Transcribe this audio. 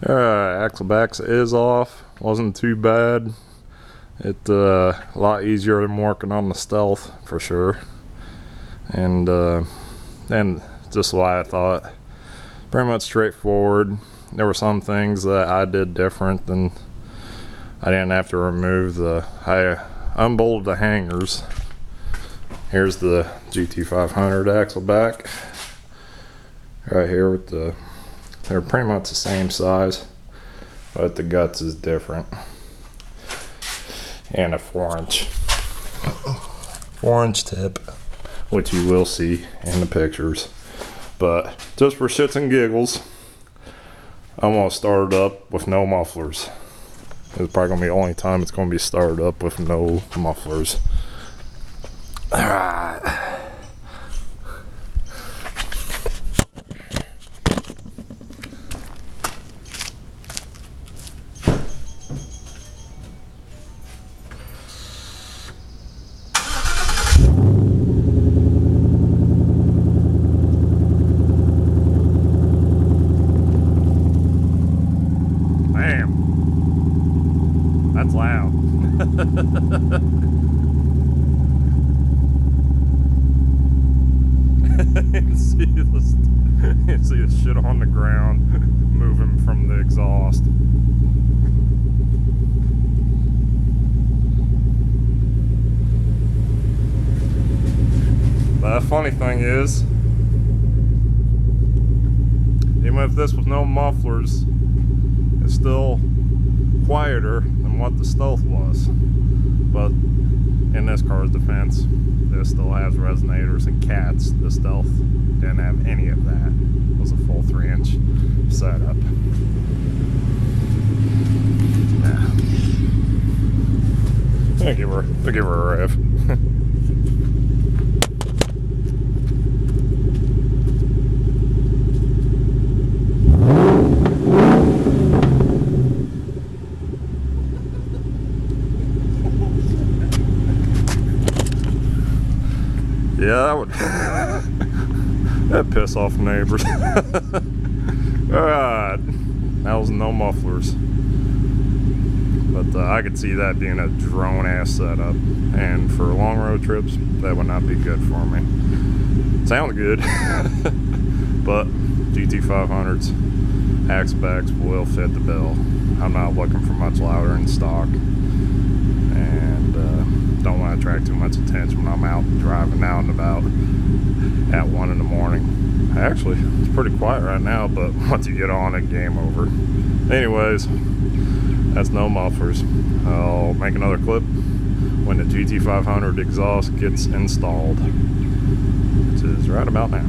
Axle backs is off. Wasn't too bad. It a lot easier than working on the Stealth for sure. And just why I thought pretty much straightforward. There were some things that I did different than I didn't have to remove I unbolted the hangers. Here's the GT500 axle back right here with they're pretty much the same size, but the guts is different. And a 4-inch tip, which you will see in the pictures. But just for shits and giggles, I'm gonna start it up with no mufflers. It's probably gonna be the only time it's gonna be started up with no mufflers. All right. That's loud. You see the shit on the ground moving from the exhaust. But the funny thing is, even if this was no mufflers, it's still quieter than what the Stealth was. But in this car's defense, this still has resonators and cats. The Stealth didn't have any of that. It was a full 3-inch setup. Yeah. I'll give her a rev. Yeah, that would that'd piss off neighbors. Alright, that was no mufflers. But I could see that being a drone-ass setup. And for long road trips, that would not be good for me. Sounds good, but GT500's axle backs will fit the bill. I'm not looking for much louder in stock. Don't want to attract too much attention when I'm out driving out and about at 1 in the morning. Actually, it's pretty quiet right now, but once you get on it, game over. Anyways, that's no mufflers. I'll make another clip when the GT500 exhaust gets installed, which is right about now.